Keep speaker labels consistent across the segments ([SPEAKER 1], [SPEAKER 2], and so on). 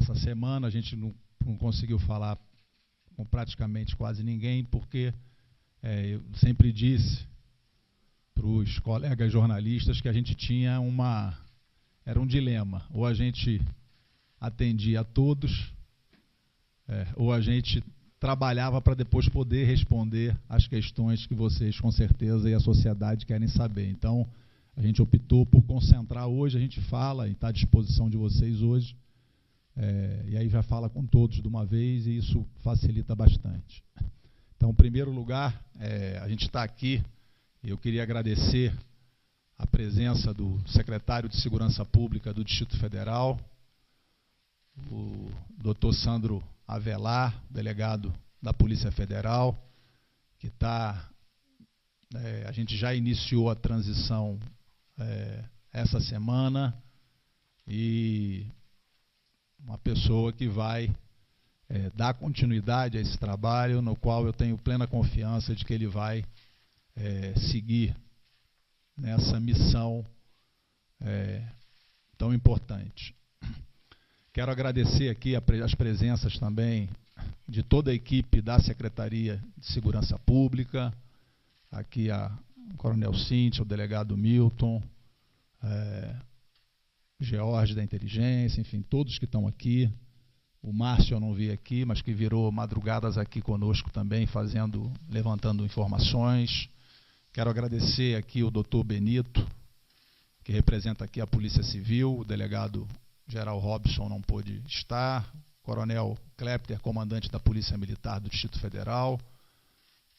[SPEAKER 1] essa semana a gente não conseguiu falar com praticamente quase ninguém, porque eu sempre disse para os colegas jornalistas que a gente tinha era um dilema: ou a gente atendia a todos, ou a gente trabalhava para depois poder responder às questões que vocês, com certeza, e a sociedade querem saber. Então, a gente optou por concentrar hoje, a gente fala e está à disposição de vocês hoje, e aí já fala com todos de uma vez, e isso facilita bastante. Então, em primeiro lugar, a gente está aqui, e eu queria agradecer a presença do secretário de Segurança Pública do Distrito Federal, o Dr. Sandro Avelar, delegado da Polícia Federal, que está... a gente já iniciou a transição essa semana, e uma pessoa que vai dar continuidade a esse trabalho, no qual eu tenho plena confiança de que ele vai seguir nessa missão tão importante. Quero agradecer aqui as presenças também de toda a equipe da Secretaria de Segurança Pública, aqui a Coronel Cíntia, o delegado Milton, George da Inteligência, enfim, todos que estão aqui. O Márcio eu não vi aqui, mas que virou madrugadas aqui conosco também, levantando informações. Quero agradecer aqui o doutor Benito, que representa aqui a Polícia Civil, o delegado Geral Robson não pôde estar, Coronel Klepter, comandante da Polícia Militar do Distrito Federal,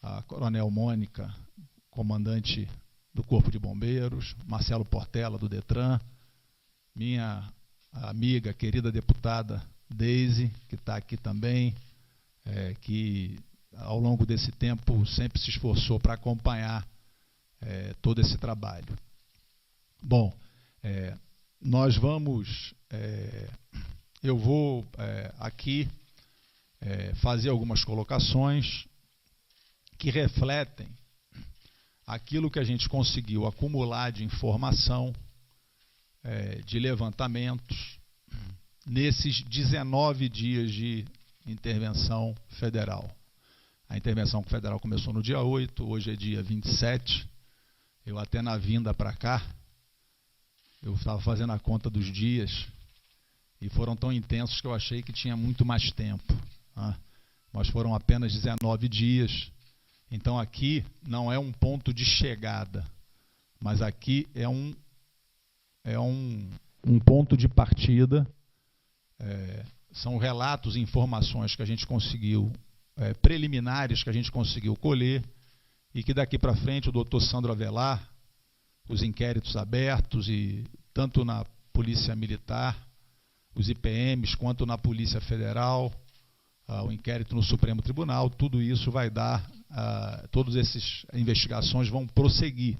[SPEAKER 1] a Coronel Mônica, comandante do Corpo de Bombeiros, Marcelo Portela, do Detran, minha amiga, querida deputada Deise, que está aqui também, que ao longo desse tempo sempre se esforçou para acompanhar todo esse trabalho. Bom, nós vamos... eu vou aqui fazer algumas colocações que refletem aquilo que a gente conseguiu acumular de informação, de levantamentos, nesses 19 dias de intervenção federal. A intervenção federal começou no dia 8, hoje é dia 27. Eu até na vinda para cá, eu estava fazendo a conta dos dias, e foram tão intensos que eu achei que tinha muito mais tempo. Mas foram apenas 19 dias. Então aqui não é um ponto de chegada, mas aqui é um ponto de partida. São relatos e informações que a gente conseguiu, preliminares que a gente conseguiu colher, e que daqui para frente o doutor Sandro Avelar, os inquéritos abertos, e tanto na Polícia Militar, os IPMs, quanto na Polícia Federal, o inquérito no Supremo Tribunal, tudo isso vai dar, todas essas investigações vão prosseguir,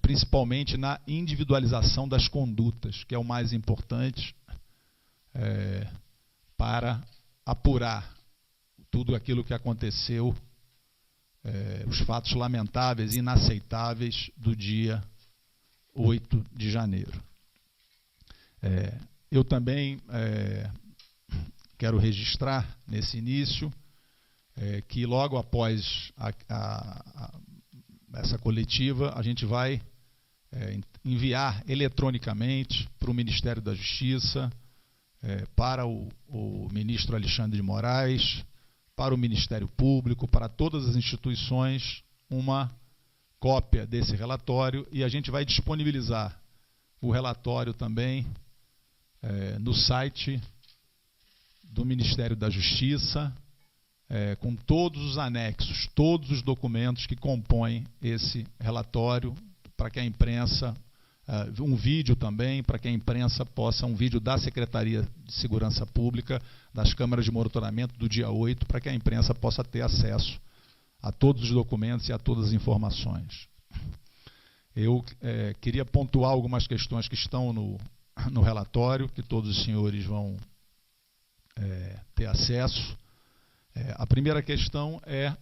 [SPEAKER 1] principalmente na individualização das condutas, que é o mais importante, para apurar tudo aquilo que aconteceu, os fatos lamentáveis e inaceitáveis do dia 8 de janeiro. Eu também quero registrar nesse início que logo após essa coletiva a gente vai enviar eletronicamente para o Ministério da Justiça, para o ministro Alexandre de Moraes, para o Ministério Público, para todas as instituições, uma cópia desse relatório, e a gente vai disponibilizar o relatório também no site do Ministério da Justiça, com todos os anexos, todos os documentos que compõem esse relatório, para que a imprensa, um vídeo também, para que a imprensa possa, um vídeo da Secretaria de Segurança Pública, das câmaras de monitoramento do dia 8, para que a imprensa possa ter acesso a todos os documentos e a todas as informações. Eu queria pontuar algumas questões que estão no relatório, que todos os senhores vão ter acesso. A primeira questão é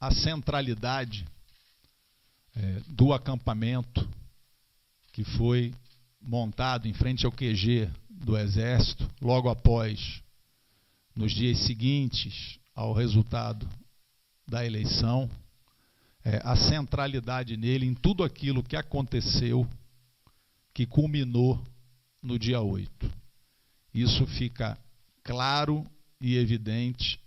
[SPEAKER 1] a centralidade do acampamento que foi montado em frente ao QG do Exército, logo após, nos dias seguintes ao resultado da eleição, a centralidade nele em tudo aquilo que aconteceu, que culminou no dia 8. Isso fica claro e evidente,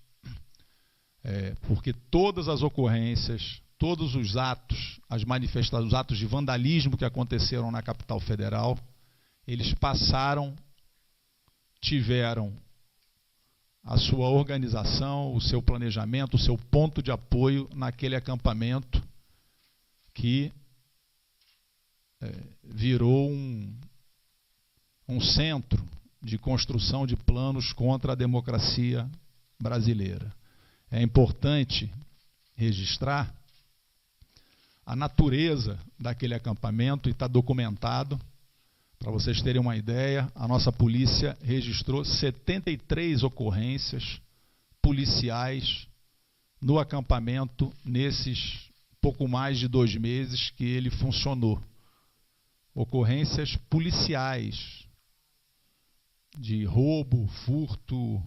[SPEAKER 1] porque todas as ocorrências, todos os atos, as manifestações, os atos de vandalismo que aconteceram na capital federal, eles tiveram a sua organização, o seu planejamento, o seu ponto de apoio naquele acampamento que virou um centro de construção de planos contra a democracia brasileira. É importante registrar a natureza daquele acampamento, e está documentado. Para vocês terem uma ideia, a nossa polícia registrou 73 ocorrências policiais no acampamento nesses pouco mais de 2 meses que ele funcionou. Ocorrências policiais de roubo, furto,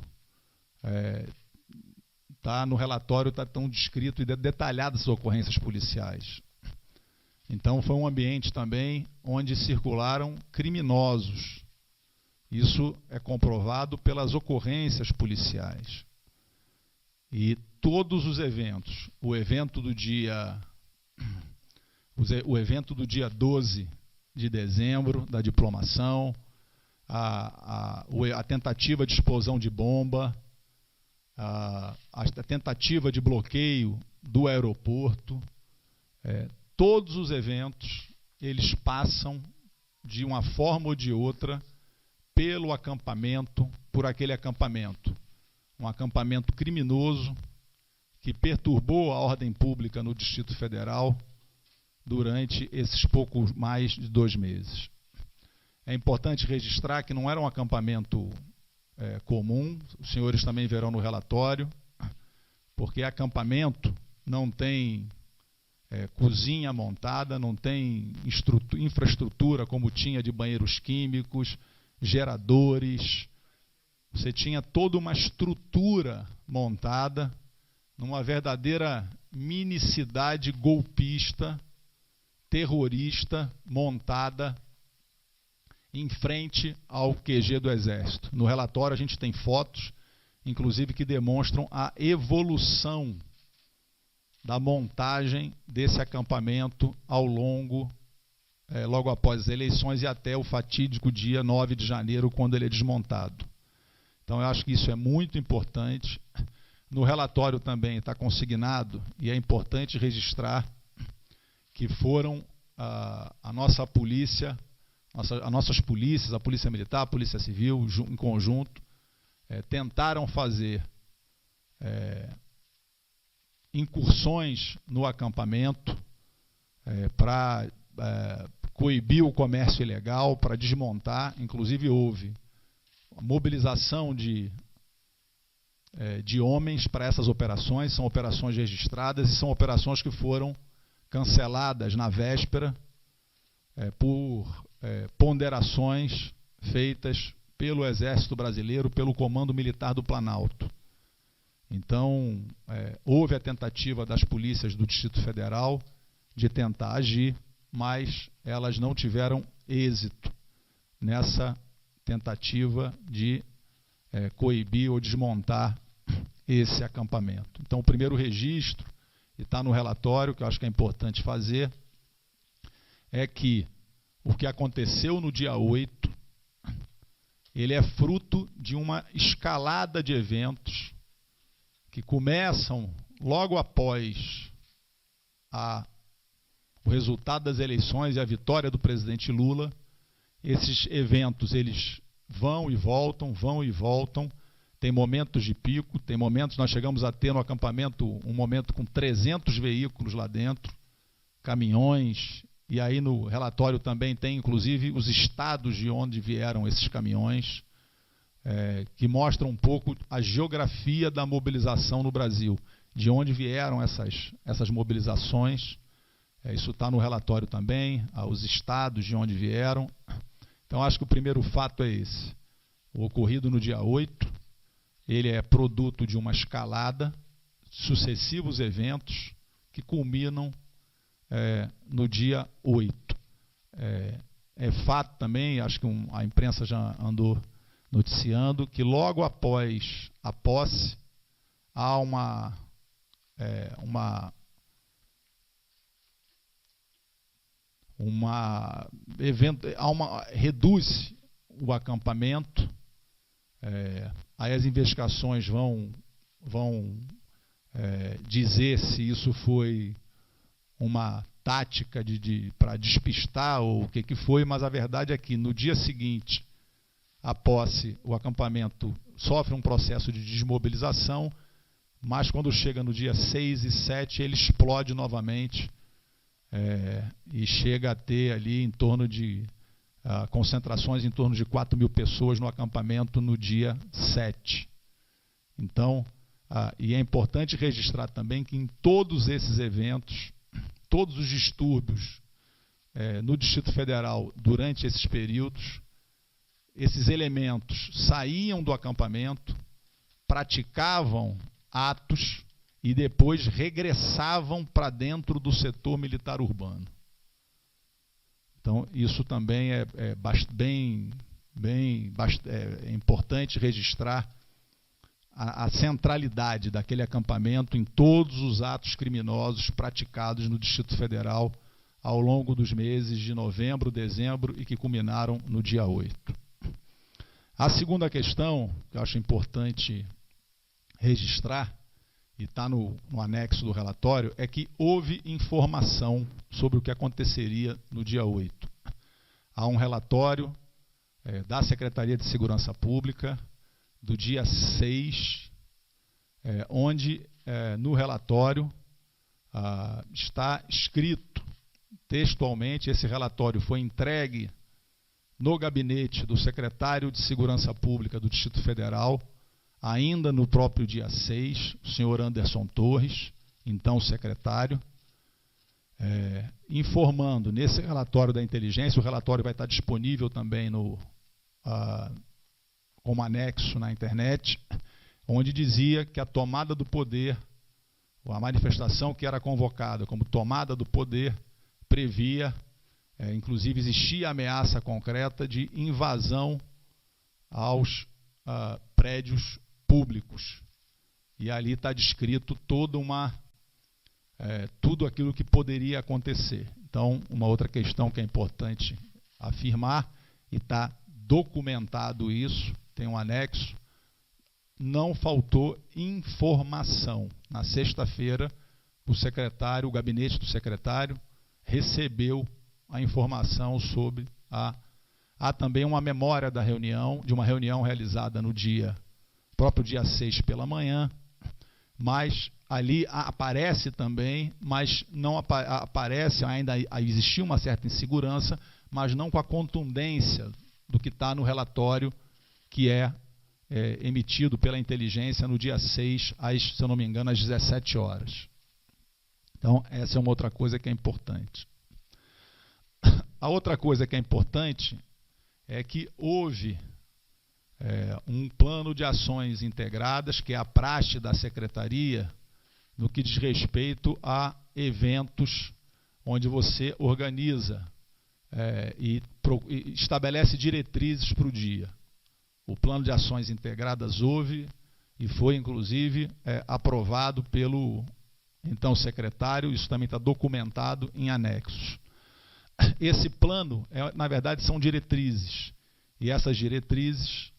[SPEAKER 1] no relatório está tão descrito e detalhado essas ocorrências policiais. Então foi um ambiente também onde circularam criminosos. Isso é comprovado pelas ocorrências policiais. E todos os eventos, o evento do dia 12 de dezembro, da diplomação, a tentativa de explosão de bomba, a tentativa de bloqueio do aeroporto, todos os eventos, eles passam de uma forma ou de outra pelo acampamento, por aquele acampamento. Um acampamento criminoso que perturbou a ordem pública no Distrito Federal durante esses pouco mais de 2 meses. É importante registrar que não era um acampamento comum, os senhores também verão no relatório, porque acampamento não tem cozinha montada, não tem infraestrutura como tinha de banheiros químicos, geradores. Você tinha toda uma estrutura montada numa verdadeira mini-cidade golpista, terrorista, montada em frente ao QG do Exército. No relatório a gente tem fotos, inclusive, que demonstram a evolução da montagem desse acampamento ao longo, logo após as eleições e até o fatídico dia 9 de janeiro, quando ele é desmontado. Então eu acho que isso é muito importante. No relatório também está consignado, e é importante registrar, que foram a nossa polícia, as nossas polícias, a Polícia Militar, a Polícia Civil, em conjunto, tentaram fazer incursões no acampamento para coibir o comércio ilegal, para desmontar. Inclusive houve a mobilização de homens para essas operações. São operações registradas e são operações que foram canceladas na véspera por ponderações feitas pelo Exército Brasileiro, pelo Comando Militar do Planalto. Então, houve a tentativa das polícias do Distrito Federal de tentar agir, mas elas não tiveram êxito nessa tentativa de coibir ou desmontar esse acampamento. Então, o primeiro registro, e está no relatório, que eu acho que é importante fazer, é que o que aconteceu no dia 8, ele é fruto de uma escalada de eventos que começam logo após o resultado das eleições e a vitória do presidente Lula. Esses eventos, eles vão e voltam, tem momentos de pico, tem momentos, nós chegamos a ter no acampamento um momento com 300 veículos lá dentro, caminhões, e aí no relatório também tem inclusive os estados de onde vieram esses caminhões, que mostram um pouco a geografia da mobilização no Brasil, de onde vieram essas mobilizações. Isso está no relatório também, os estados de onde vieram. Então acho que o primeiro fato é esse. ocorrido no dia 8, ele é produto de uma escalada, sucessivos eventos que culminam no dia 8. É fato também, acho que a imprensa já andou noticiando, que logo após a posse há reduz o acampamento, aí as investigações vão dizer se isso foi uma tática para despistar ou o que foi, mas a verdade é que no dia seguinte à posse o acampamento sofre um processo de desmobilização, mas quando chega no dia 6 e 7 ele explode novamente e chega a ter ali em torno de concentrações em torno de 4.000 pessoas no acampamento no dia 7. Então, e é importante registrar também que em todos esses eventos, todos os distúrbios no Distrito Federal durante esses períodos, esses elementos saíam do acampamento, praticavam atos e depois regressavam para dentro do setor militar urbano. Então, isso também é importante registrar a centralidade daquele acampamento em todos os atos criminosos praticados no Distrito Federal ao longo dos meses de novembro, dezembro e que culminaram no dia 8. A segunda questão, que eu acho importante registrar, e está no anexo do relatório, é que houve informação sobre o que aconteceria no dia 8. Há um relatório da Secretaria de Segurança Pública, do dia 6, onde no relatório está escrito textualmente, esse relatório foi entregue no gabinete do secretário de Segurança Pública do Distrito Federal, ainda no próprio dia 6, o senhor Anderson Torres, então secretário, informando nesse relatório da inteligência, o relatório vai estar disponível também como anexo na internet, onde dizia que a tomada do poder, a manifestação que era convocada como tomada do poder, previa, inclusive existia ameaça concreta de invasão aos prédios públicos. E ali está descrito tudo aquilo que poderia acontecer. Então, uma outra questão que é importante afirmar, e está documentado isso, tem um anexo, não faltou informação. Na sexta-feira, o gabinete do secretário recebeu a informação sobre há também uma memória da reunião, de uma reunião realizada no próprio dia 6 pela manhã, mas ali aparece também, mas não aparece, ainda existia uma certa insegurança, mas não com a contundência do que está no relatório que é emitido pela inteligência no dia 6, se eu não me engano, às 17 horas. Então, essa é uma outra coisa que é importante. A outra coisa que é importante é que houve um plano de ações integradas, que é a praxe da Secretaria, no que diz respeito a eventos onde você organiza e estabelece diretrizes para o dia. O plano de ações integradas houve e foi, inclusive, aprovado pelo então secretário, isso também está documentado em anexos. Esse plano, na verdade, são diretrizes, e essas diretrizes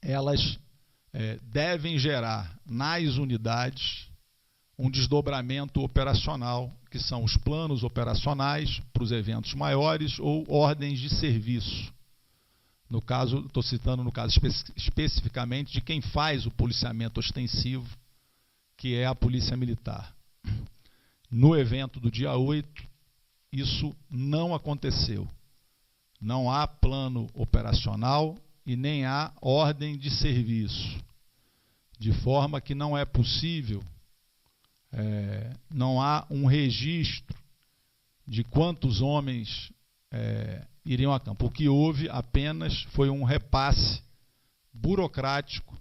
[SPEAKER 1] elas devem gerar nas unidades um desdobramento operacional, que são os planos operacionais para os eventos maiores ou ordens de serviço. No caso, estou citando no caso especificamente de quem faz o policiamento ostensivo, que é a Polícia Militar. No evento do dia 8, isso não aconteceu. Não há plano operacional e nem há ordem de serviço, de forma que não é possível, não há um registro de quantos homens iriam a campo. O que houve apenas foi um repasse burocrático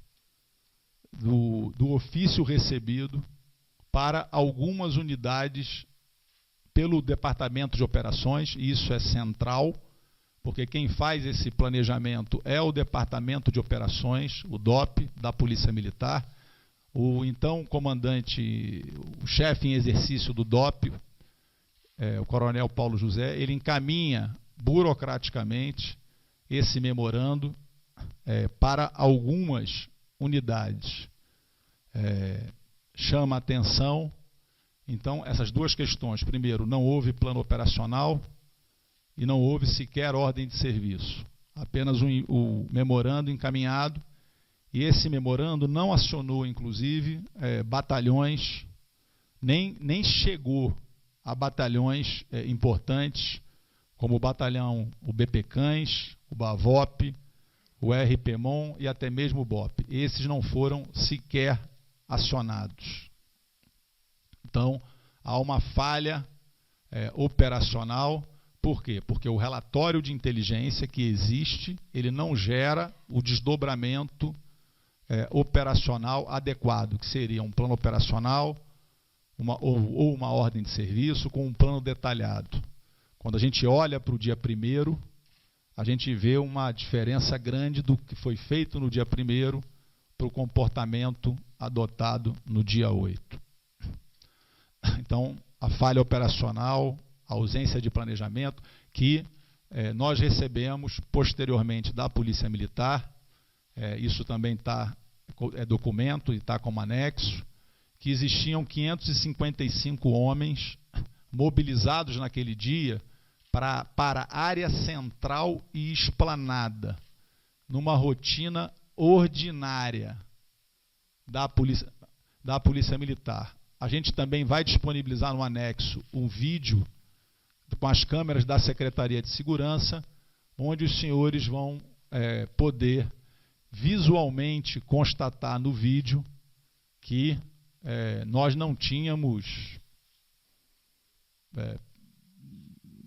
[SPEAKER 1] do ofício recebido para algumas unidades pelo Departamento de Operações, e isso é central, porque quem faz esse planejamento é o Departamento de Operações, o DOP, da Polícia Militar. O então comandante, o chefe em exercício do DOP, o coronel Paulo José, ele encaminha burocraticamente esse memorando para algumas unidades. Chama a atenção, então, essas duas questões. Primeiro, não houve plano operacional e não houve sequer ordem de serviço. Apenas o memorando encaminhado, e esse memorando não acionou, inclusive, batalhões, nem chegou a batalhões importantes, como o batalhão, o BP Cães, o BAVOP, o RPMON e até mesmo o BOP. Esses não foram sequer acionados. Então, há uma falha operacional. Por quê? Porque o relatório de inteligência que existe, ele não gera o desdobramento operacional adequado, que seria um plano operacional ou uma ordem de serviço com um plano detalhado. Quando a gente olha para o dia 1º, a gente vê uma diferença grande do que foi feito no dia 1º para o comportamento adotado no dia 8. Então, a falha operacional, a ausência de planejamento, que nós recebemos posteriormente da Polícia Militar, isso também é documento e está como anexo, que existiam 555 homens mobilizados naquele dia para a área central e esplanada, numa rotina ordinária da Polícia Militar. A gente também vai disponibilizar no anexo um vídeo com as câmeras da Secretaria de Segurança, onde os senhores vão poder visualmente constatar no vídeo que nós não tínhamos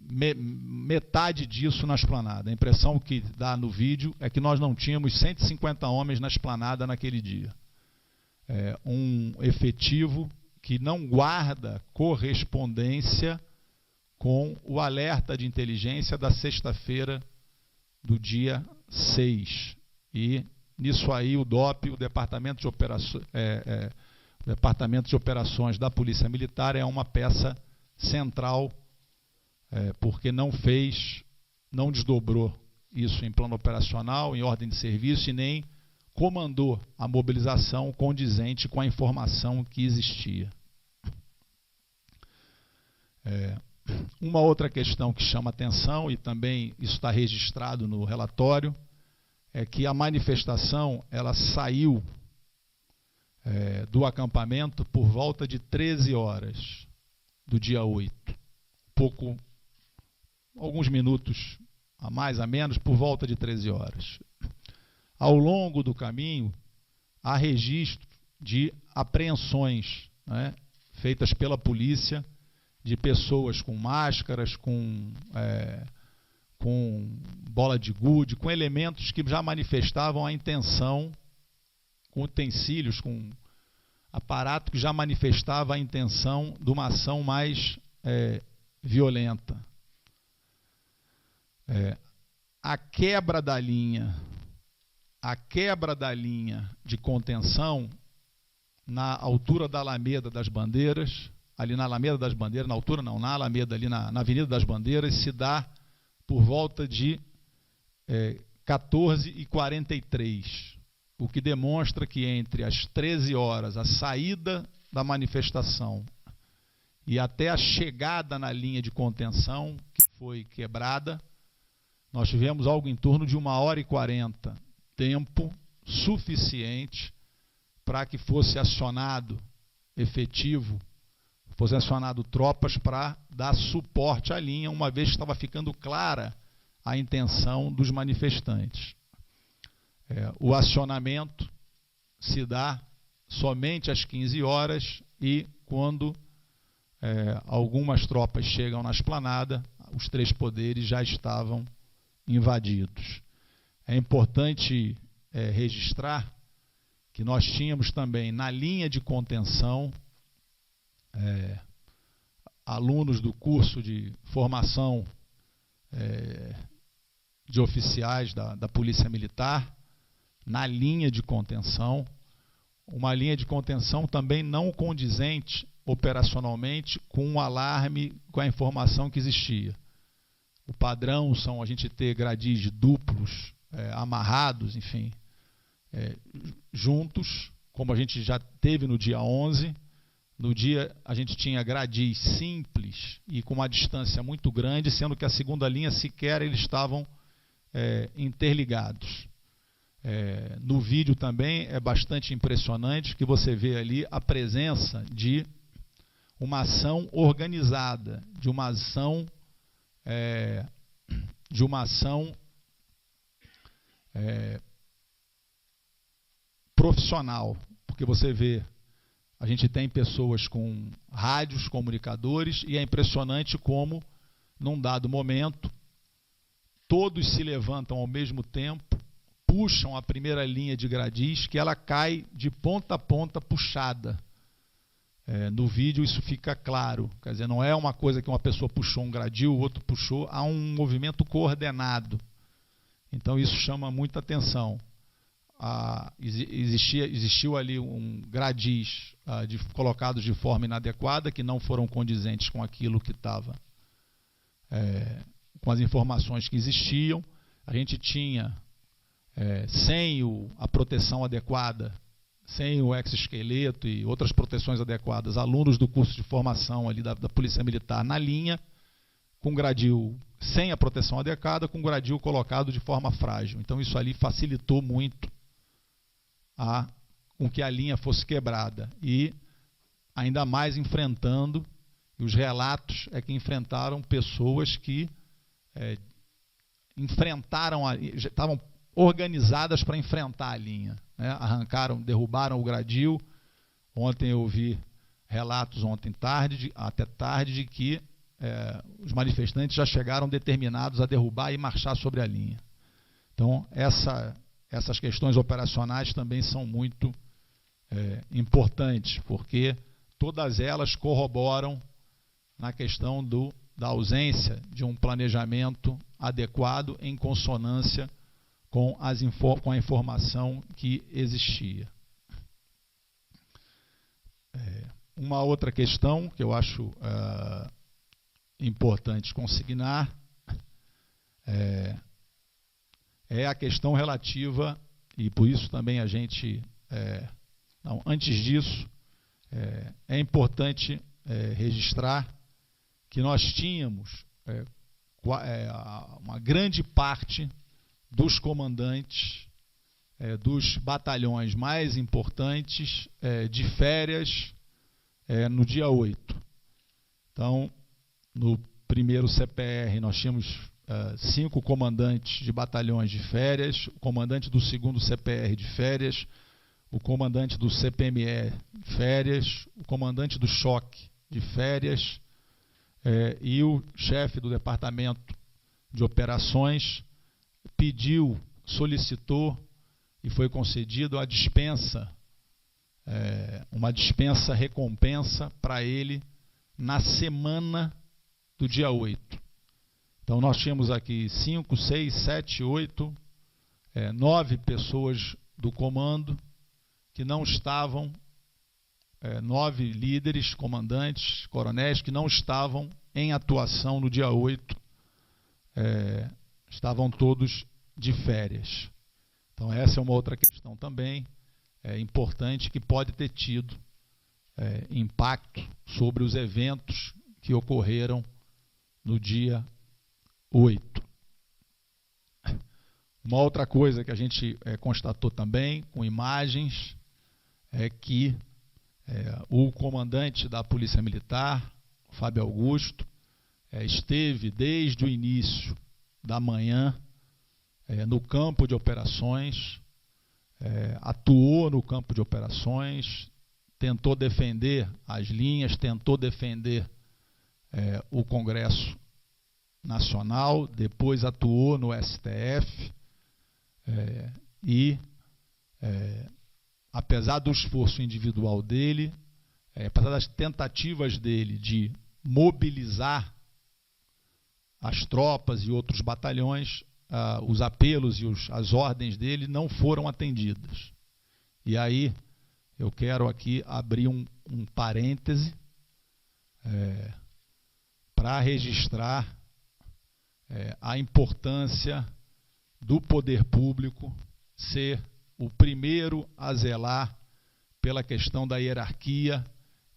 [SPEAKER 1] metade disso na esplanada. A impressão que dá no vídeo é que nós não tínhamos 150 homens na esplanada naquele dia. Um efetivo que não guarda correspondência com o alerta de inteligência da sexta-feira do dia 6. E nisso aí o DOP, o Departamento de Operações da Polícia Militar, é uma peça central, porque não desdobrou isso em plano operacional, em ordem de serviço, e nem comandou a mobilização condizente com a informação que existia. Uma outra questão que chama atenção, e também isso está registrado no relatório, é que a manifestação ela saiu do acampamento por volta de 13 horas do dia 8. Alguns minutos a mais, a menos, por volta de 13 horas. Ao longo do caminho, há registro de apreensões, feitas pela polícia, de pessoas com máscaras, com bola de gude, com elementos que já manifestavam a intenção, com utensílios, com aparato que já manifestava a intenção de uma ação mais violenta. A quebra da linha de contenção na altura da Alameda das Bandeiras, ali na Alameda das Bandeiras, na altura não, na Alameda, ali na Avenida das Bandeiras, se dá por volta de 14h43, o que demonstra que entre as 13 horas, a saída da manifestação, e até a chegada na linha de contenção, que foi quebrada, nós tivemos algo em torno de 1h40, tempo suficiente para que fosse acionado efetivo, fosse acionado tropas para dar suporte à linha, uma vez que estava ficando clara a intenção dos manifestantes. O acionamento se dá somente às 15 horas e quando algumas tropas chegam na esplanada, os três poderes já estavam invadidos. É importante registrar que nós tínhamos também na linha de contenção alunos do curso de formação de oficiais da Polícia Militar, na linha de contenção, uma linha de contenção também não condizente operacionalmente com o alarme, com a informação que existia. O padrão são a gente ter gradis duplos, amarrados, enfim, juntos, como a gente já teve no dia 11. No dia a gente tinha gradis simples e com uma distância muito grande, sendo que a segunda linha sequer eles estavam interligados. No vídeo também é bastante impressionante que você vê ali a presença de uma ação organizada, de uma ação profissional, porque você vê, a gente tem pessoas com rádios, comunicadores, e é impressionante como, num dado momento, todos se levantam ao mesmo tempo, puxam a primeira linha de gradis, que ela cai de ponta a ponta puxada. No vídeo isso fica claro, quer dizer, não é uma coisa que uma pessoa puxou um gradil, o outro puxou, há um movimento coordenado. Então isso chama muita atenção. Existiu ali gradis colocados de forma inadequada, que não foram condizentes com aquilo que estava, com as informações que existiam. A gente tinha, sem a proteção adequada, sem o exoesqueleto e outras proteções adequadas, alunos do curso de formação ali da Polícia Militar na linha, com gradil sem a proteção adequada, com gradil colocado de forma frágil. Então isso ali facilitou muito com que a linha fosse quebrada. E ainda mais enfrentando, e os relatos que enfrentaram pessoas que já estavam organizadas para enfrentar a linha, né? Arrancaram, derrubaram o gradil. Ontem eu vi relatos, até tarde, de que os manifestantes já chegaram determinados a derrubar e marchar sobre a linha. Então, essas questões operacionais também são muito importantes, porque todas elas corroboram na questão da ausência de um planejamento adequado em consonância com a informação que existia. Uma outra questão que eu acho importante consignar é a questão relativa, e por isso também a gente, antes disso, é importante registrar que nós tínhamos uma grande parte dos comandantes dos batalhões mais importantes de férias no dia 8. Então, no primeiro CPR nós tínhamos 5 comandantes de batalhões de férias, o comandante do segundo CPR de férias, o comandante do CPME de férias, o comandante do choque de férias e o chefe do departamento de operações solicitou e foi concedido a dispensa, uma dispensa recompensa para ele na semana do dia 8. Então nós tínhamos aqui 5, 6, 7, 8, 9 pessoas do comando que não estavam, 9 líderes, comandantes, coronéis que não estavam em atuação no dia 8, estavam todos de férias. Então essa é uma outra questão também importante, que pode ter tido impacto sobre os eventos que ocorreram no dia 8. Uma outra coisa que a gente constatou também, com imagens, é que o comandante da Polícia Militar, Fábio Augusto, esteve desde o início da manhã no campo de operações, atuou no campo de operações, tentou defender as linhas, tentou defender o Congresso Nacional, depois atuou no STF e apesar do esforço individual dele, apesar das tentativas dele de mobilizar as tropas e outros batalhões, os apelos e as ordens dele não foram atendidas. E aí eu quero aqui abrir um parêntese para registrar a importância do poder público ser o primeiro a zelar pela questão da hierarquia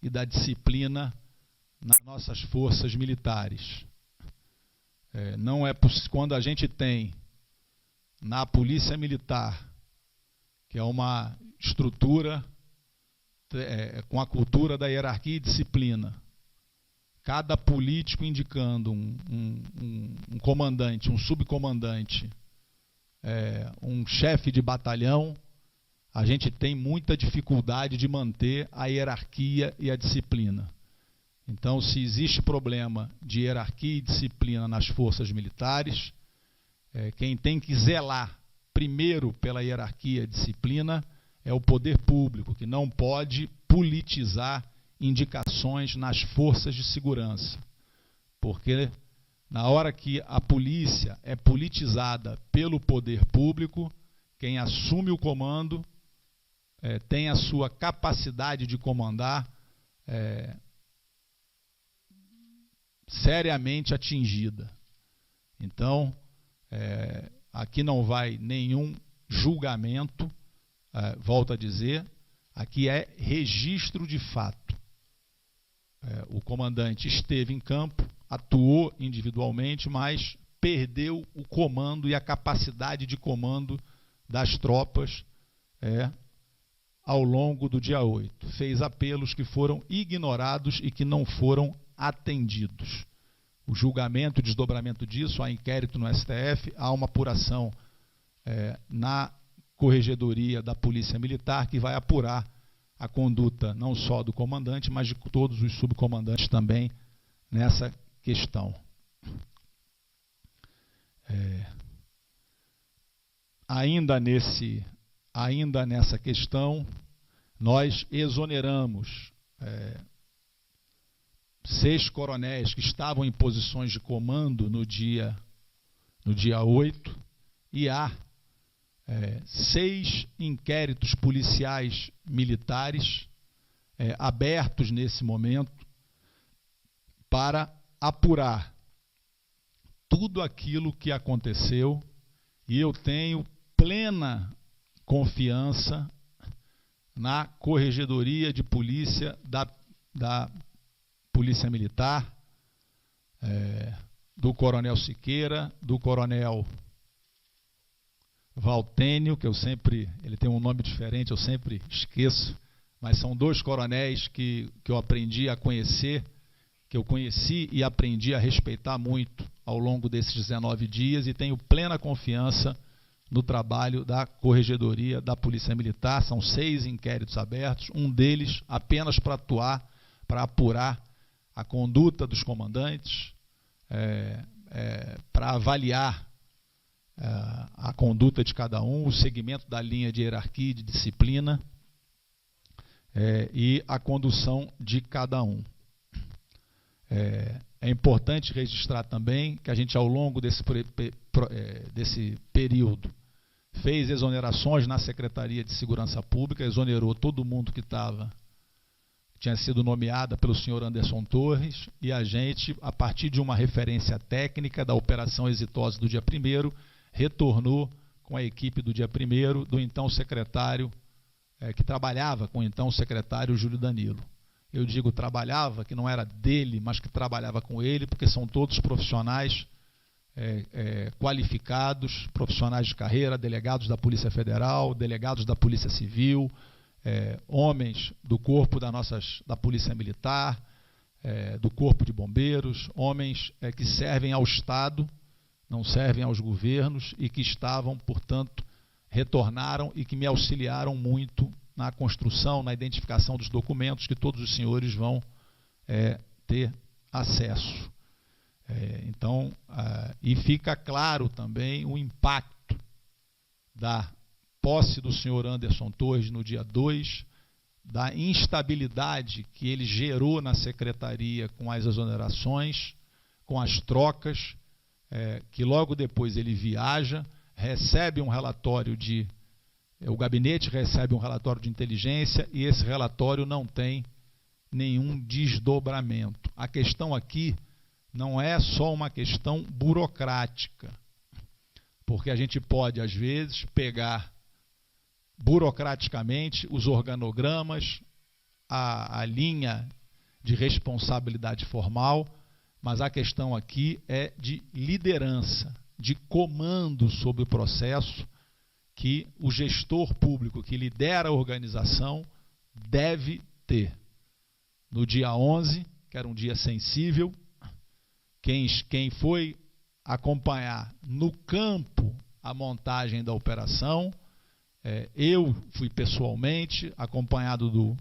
[SPEAKER 1] e da disciplina nas nossas forças militares. Não é quando a gente tem na Polícia Militar, que é uma estrutura com a cultura da hierarquia e disciplina, cada político indicando um comandante, um subcomandante, um chefe de batalhão, a gente tem muita dificuldade de manter a hierarquia e a disciplina. Então, se existe problema de hierarquia e disciplina nas forças militares, quem tem que zelar primeiro pela hierarquia e disciplina é o poder público, que não pode politizar indicações nas forças de segurança. Porque na hora que a polícia é politizada pelo poder público, quem assume o comando tem a sua capacidade de comandar seriamente atingida. Então, aqui não vai nenhum julgamento, volto a dizer, aqui é registro de fato. O comandante esteve em campo, atuou individualmente, mas perdeu o comando e a capacidade de comando das tropas ao longo do dia 8. Fez apelos que foram ignorados e que não foram atendidos. O julgamento e desdobramento disso, há inquérito no STF, há uma apuração na Corregedoria da Polícia Militar que vai apurar a conduta não só do comandante, mas de todos os subcomandantes também nessa questão. Ainda nessa questão, nós exoneramos 6 coronéis que estavam em posições de comando no dia 8, e há 6 inquéritos policiais militares abertos nesse momento para apurar tudo aquilo que aconteceu, e eu tenho plena confiança na Corregedoria de Polícia da Polícia Militar, do Coronel Siqueira, do Coronel Valtênio, que ele tem um nome diferente, eu sempre esqueço, mas são 2 coronéis que eu aprendi a conhecer, que eu conheci e aprendi a respeitar muito ao longo desses 19 dias, e tenho plena confiança no trabalho da Corregedoria da Polícia Militar. São 6 inquéritos abertos, um deles apenas para apurar a conduta dos comandantes, para avaliar a conduta de cada um, o segmento da linha de hierarquia e de disciplina, e a condução de cada um. É importante registrar também que a gente, ao longo desse período, fez exonerações na Secretaria de Segurança Pública, exonerou todo mundo que tinha sido nomeada pelo senhor Anderson Torres, e a gente, a partir de uma referência técnica da operação exitosa do dia 1º, retornou com a equipe do dia 1º do então secretário, que trabalhava com o então secretário Júlio Danilo. Eu digo trabalhava, que não era dele, mas que trabalhava com ele, porque são todos profissionais qualificados, profissionais de carreira, delegados da Polícia Federal, delegados da Polícia Civil, homens do corpo da Polícia Militar, do Corpo de Bombeiros, homens que servem ao Estado, não servem aos governos, e que estavam, portanto, retornaram e que me auxiliaram muito na construção, na identificação dos documentos que todos os senhores vão ter acesso. E fica claro também o impacto da posse do senhor Anderson Torres no dia 2, da instabilidade que ele gerou na secretaria com as exonerações, com as trocas, que logo depois ele viaja, recebe um relatório o gabinete recebe um relatório de inteligência e esse relatório não tem nenhum desdobramento. A questão aqui não é só uma questão burocrática, porque a gente pode, às vezes, pegar burocraticamente os organogramas, a linha de responsabilidade formal, mas a questão aqui é de liderança, de comando sobre o processo que o gestor público que lidera a organização deve ter. No dia 11, que era um dia sensível, quem foi acompanhar no campo a montagem da operação, eu fui pessoalmente, acompanhado do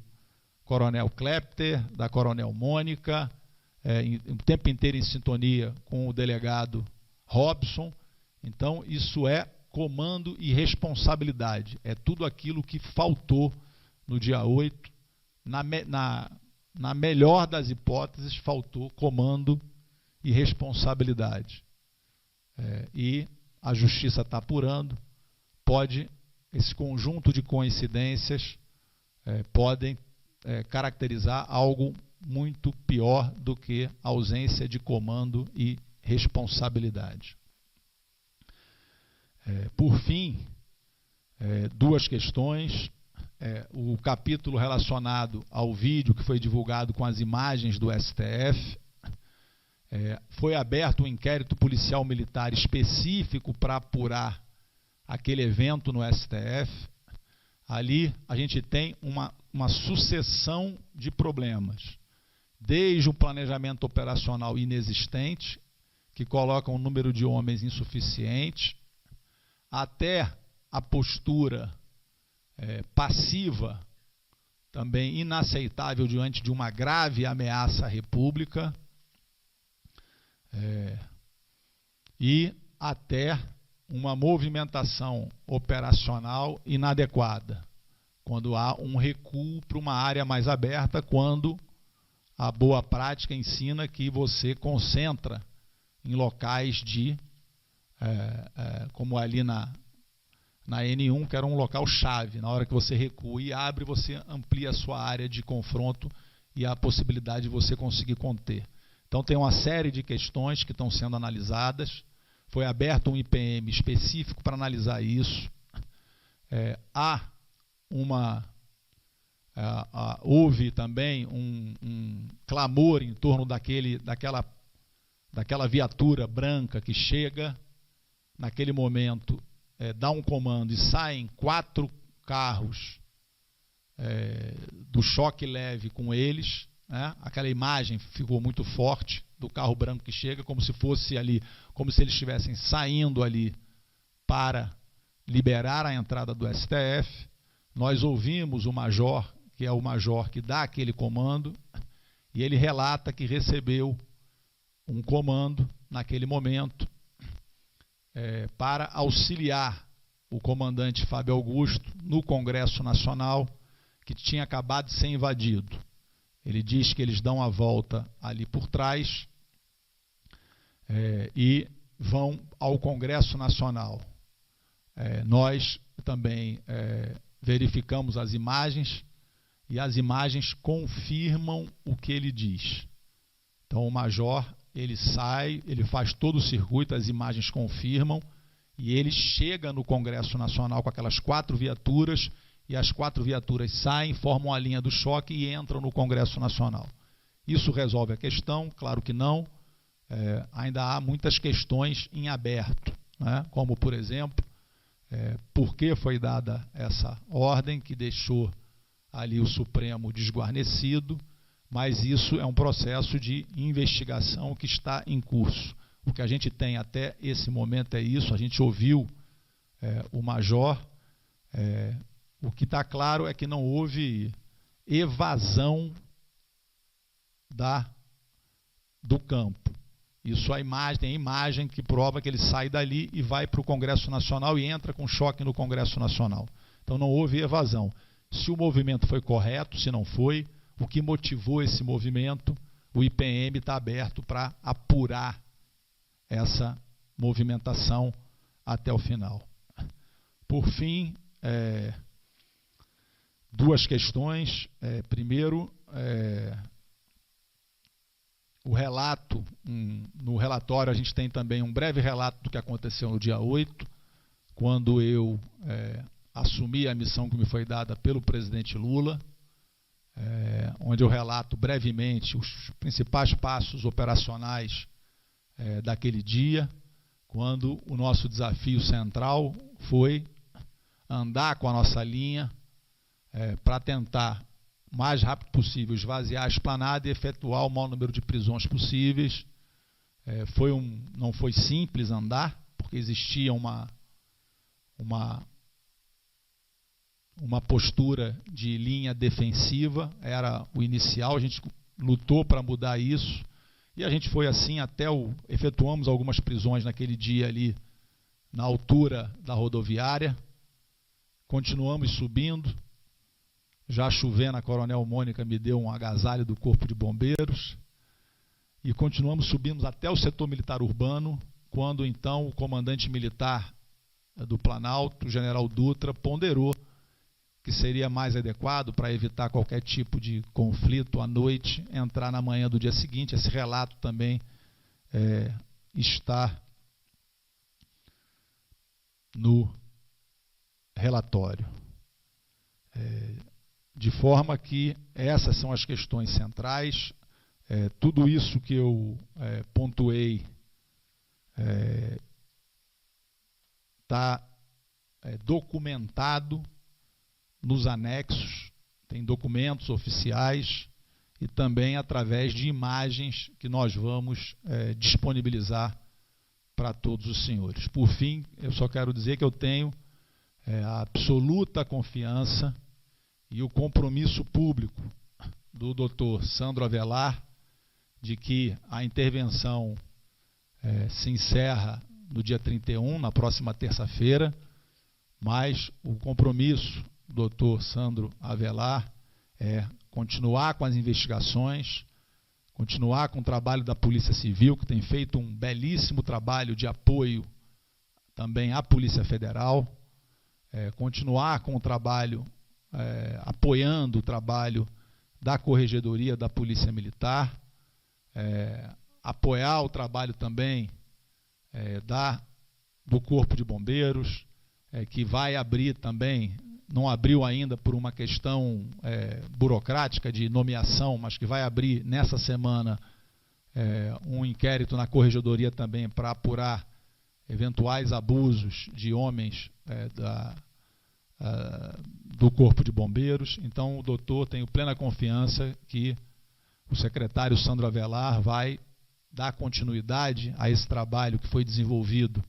[SPEAKER 1] coronel Klepter, da coronel Mônica, o tempo inteiro em sintonia com o delegado Robson. Então, isso é comando e responsabilidade. É tudo aquilo que faltou no dia 8. Na melhor das hipóteses, faltou comando e responsabilidade. E a justiça está apurando. Esse conjunto de coincidências podem caracterizar algo muito pior do que a ausência de comando e responsabilidade. Por fim, duas questões. O capítulo relacionado ao vídeo que foi divulgado com as imagens do STF. Foi aberto um inquérito policial militar específico para apurar aquele evento no STF. Ali a gente tem uma sucessão de problemas. Desde o planejamento operacional inexistente, que coloca um número de homens insuficiente, até a postura passiva, também inaceitável diante de uma grave ameaça à República, e até uma movimentação operacional inadequada, quando há um recuo para uma área mais aberta, quando a boa prática ensina que você concentra em locais como ali na N1, que era um local chave. Na hora que você recua e abre, você amplia a sua área de confronto e a possibilidade de você conseguir conter. Então tem uma série de questões que estão sendo analisadas. Foi aberto um IPM específico para analisar isso. Houve também um clamor em torno daquela viatura branca que chega, naquele momento, dá um comando e saem 4 carros do choque leve com eles. Aquela imagem ficou muito forte do carro branco que chega, como se fosse ali, como se eles estivessem saindo ali para liberar a entrada do STF. Nós ouvimos o major, que é o major que dá aquele comando, e ele relata que recebeu um comando naquele momento para auxiliar o comandante Fábio Augusto no Congresso Nacional, que tinha acabado de ser invadido. Ele diz que eles dão a volta ali por trás e vão ao Congresso Nacional. Nós também verificamos as imagens e as imagens confirmam o que ele diz. Então o major, ele sai, ele faz todo o circuito, as imagens confirmam, e ele chega no Congresso Nacional com aquelas 4 viaturas, e as 4 viaturas saem, formam a linha do choque e entram no Congresso Nacional. Isso resolve a questão? Claro que não. Ainda há muitas questões em aberto, né? Como, por exemplo, por que foi dada essa ordem que deixou ali o Supremo desguarnecido, mas isso é um processo de investigação que está em curso. O que a gente tem até esse momento é isso. A gente ouviu o major. O que está claro é que não houve evasão do campo. Isso tem a imagem que prova que ele sai dali e vai para o Congresso Nacional e entra com choque no Congresso Nacional. Então não houve evasão. Se o movimento foi correto, se não foi, o que motivou esse movimento, o IPM está aberto para apurar essa movimentação até o final. Por fim, duas questões. Primeiro, o relato, no relatório a gente tem também um breve relato do que aconteceu no dia 8, quando eu assumi a missão que me foi dada pelo presidente Lula, onde eu relato brevemente os principais passos operacionais daquele dia, quando o nosso desafio central foi andar com a nossa linha para tentar, o mais rápido possível, esvaziar a esplanada e efetuar o maior número de prisões possíveis. Não foi simples andar, porque existia uma postura de linha defensiva, era o inicial, a gente lutou para mudar isso, e a gente foi assim até efetuamos algumas prisões naquele dia ali, na altura da rodoviária, continuamos subindo, já chovendo, a Coronel Mônica me deu um agasalho do Corpo de Bombeiros, e continuamos subindo até o setor militar urbano, quando então o comandante militar do Planalto, o general Dutra, ponderou que seria mais adequado, para evitar qualquer tipo de conflito à noite, entrar na manhã do dia seguinte. Esse relato também está no relatório. De forma que essas são as questões centrais. Tudo isso que eu pontuei está documentado nos anexos, tem documentos oficiais e também através de imagens que nós vamos disponibilizar para todos os senhores. Por fim, eu só quero dizer que eu tenho a absoluta confiança e o compromisso público do Dr. Sandro Avelar de que a intervenção se encerra no dia 31, na próxima terça-feira, mas o compromisso Dr. Sandro Avelar continuar com as investigações, continuar com o trabalho da Polícia Civil, que tem feito um belíssimo trabalho de apoio também à Polícia Federal, continuar com o trabalho, apoiando o trabalho da Corregedoria da Polícia Militar, apoiar o trabalho também do Corpo de Bombeiros, que vai abrir também, não abriu ainda por uma questão burocrática de nomeação, mas que vai abrir nessa semana um inquérito na Corregedoria também para apurar eventuais abusos de homens do Corpo de Bombeiros. Então, o doutor, tenho plena confiança que o secretário Sandro Avelar vai dar continuidade a esse trabalho que foi desenvolvido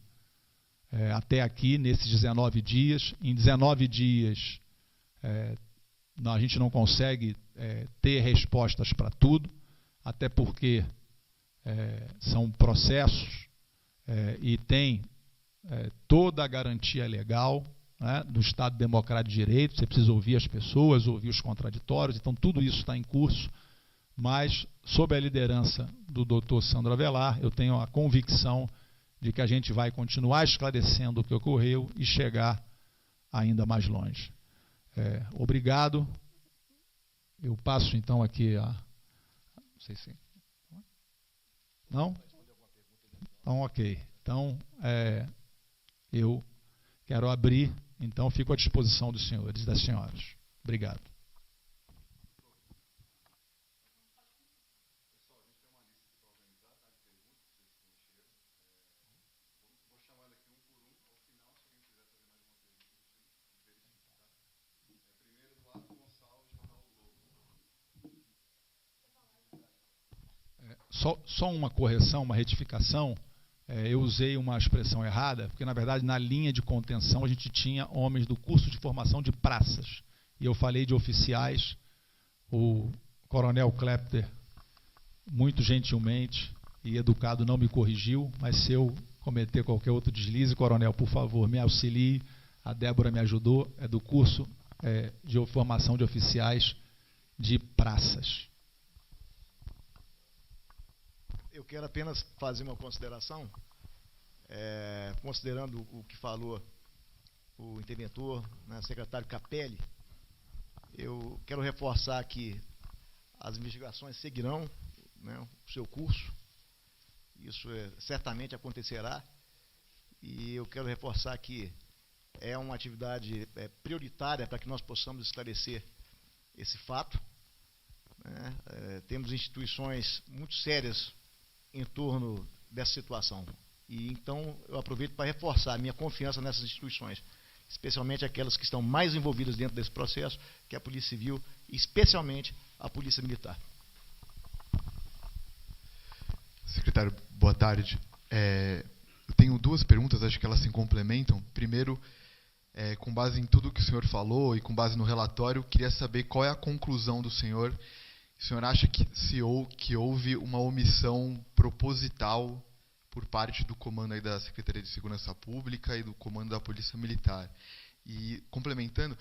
[SPEAKER 1] até aqui, nesses 19 dias. Em 19 dias, a gente não consegue ter respostas para tudo, até porque são processos e tem toda a garantia legal, né, do Estado Democrático de Direito. Você precisa ouvir as pessoas, ouvir os contraditórios, então tudo isso está em curso, mas sob a liderança do Dr. Sandro Avelar, eu tenho a convicção de que a gente vai continuar esclarecendo o que ocorreu e chegar ainda mais longe. Obrigado. Eu passo então aqui a... Não sei se... Não? Então, ok. Então, eu quero abrir, então fico à disposição dos senhores e das senhoras. Obrigado. Só uma correção, uma retificação. Eu usei uma expressão errada, porque na verdade na linha de contenção a gente tinha homens do curso de formação de praças, e eu falei de oficiais. O coronel Klepter, muito gentilmente e educado não me corrigiu, mas se eu cometer qualquer outro deslize, coronel, por favor, me auxilie. A Débora me ajudou, é do curso de formação de oficiais de praças.
[SPEAKER 2] Eu quero apenas fazer uma consideração, considerando o que falou o interventor, né, secretário Capelli. Eu quero reforçar que as investigações seguirão, né, o seu curso. Isso certamente acontecerá. E eu quero reforçar que é uma atividade prioritária para que nós possamos esclarecer esse fato. Né? Temos instituições muito sérias em torno dessa situação. E então eu aproveito para reforçar a minha confiança nessas instituições, especialmente aquelas que estão mais envolvidas dentro desse processo, que é a Polícia Civil e especialmente a Polícia Militar.
[SPEAKER 3] Secretário, boa tarde. Eu tenho duas perguntas, acho que elas se complementam. Primeiro, com base em tudo que o senhor falou e com base no relatório, queria saber qual é a conclusão do senhor. O senhor acha que houve uma omissão proposital por parte do comando aí da Secretaria de Segurança Pública e do comando da Polícia Militar? E, complementando,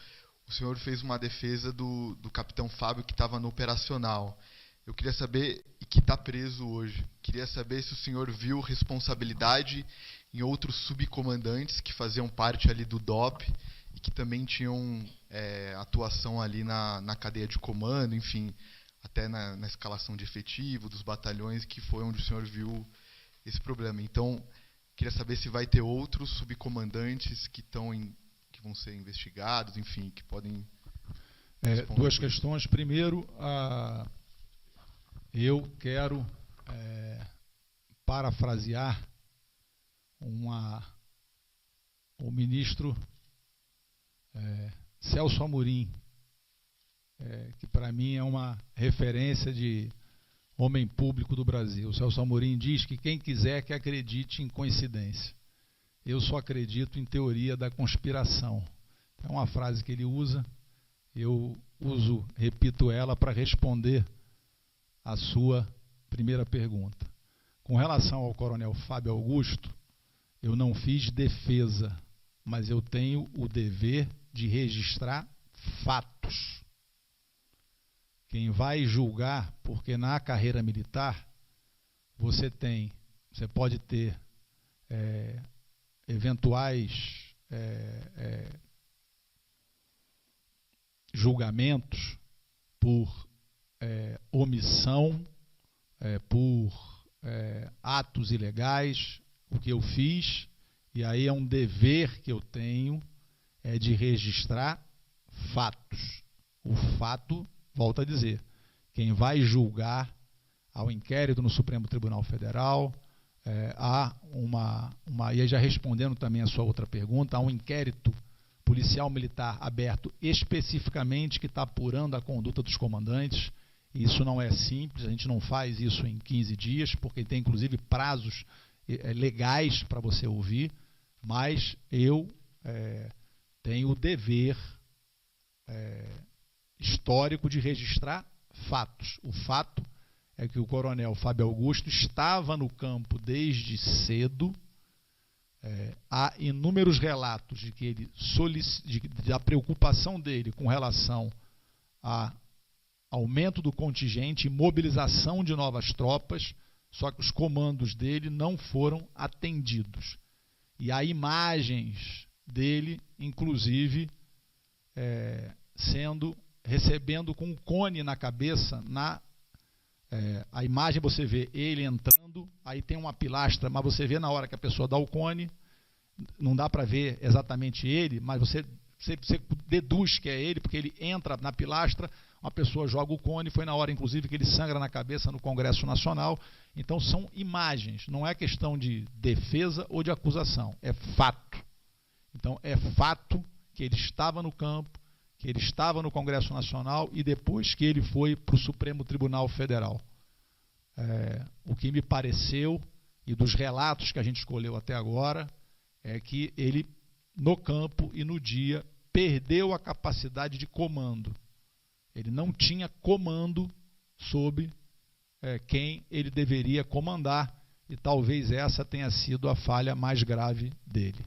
[SPEAKER 3] o senhor fez uma defesa do capitão Fábio, que estava no operacional. Eu queria saber, e que está preso hoje, queria saber se o senhor viu responsabilidade em outros subcomandantes que faziam parte ali do DOP e que também tinham atuação ali na cadeia de comando, enfim, até na escalação de efetivo dos batalhões, que foi onde o senhor viu esse problema. Então, queria saber se vai ter outros subcomandantes que vão ser investigados, enfim, que podem...
[SPEAKER 1] Duas questões. Primeiro, eu quero parafrasear o ministro Celso Amorim, que para mim é uma referência de homem público do Brasil. O Celso Amorim diz que quem quiser que acredite em coincidência. Eu só acredito em teoria da conspiração. É uma frase que ele usa, eu repito ela para responder a sua primeira pergunta. Com relação ao coronel Fábio Augusto, eu não fiz defesa, mas eu tenho o dever de registrar fatos. Quem vai julgar, porque na carreira militar você pode ter eventuais julgamentos por omissão, por atos ilegais, o que eu fiz, e aí é um dever que eu tenho, de registrar fatos. O fato, volto a dizer, quem vai julgar ao inquérito no Supremo Tribunal Federal, e aí já respondendo também a sua outra pergunta, há um inquérito policial militar aberto especificamente que está apurando a conduta dos comandantes. Isso não é simples, a gente não faz isso em 15 dias, porque tem inclusive prazos legais para você ouvir, mas eu tenho o dever histórico de registrar fatos. O fato é que o coronel Fábio Augusto estava no campo desde cedo. Há inúmeros relatos de que ele da preocupação dele com relação a aumento do contingente e mobilização de novas tropas, só que os comandos dele não foram atendidos. E há imagens dele, inclusive, recebendo com um cone na cabeça. A imagem você vê ele entrando, aí tem uma pilastra, mas você vê na hora que a pessoa dá o cone, não dá para ver exatamente ele, mas você deduz que é ele, porque ele entra na pilastra, uma pessoa joga o cone, foi na hora inclusive que ele sangra na cabeça no Congresso Nacional. Então são imagens, não é questão de defesa ou de acusação, é fato. Então é fato que ele estava no campo, que ele estava no Congresso Nacional e depois que ele foi para o Supremo Tribunal Federal. O que me pareceu, e dos relatos que a gente escolheu até agora, é que ele, no campo e no dia, perdeu a capacidade de comando. Ele não tinha comando sobre quem ele deveria comandar, e talvez essa tenha sido a falha mais grave dele.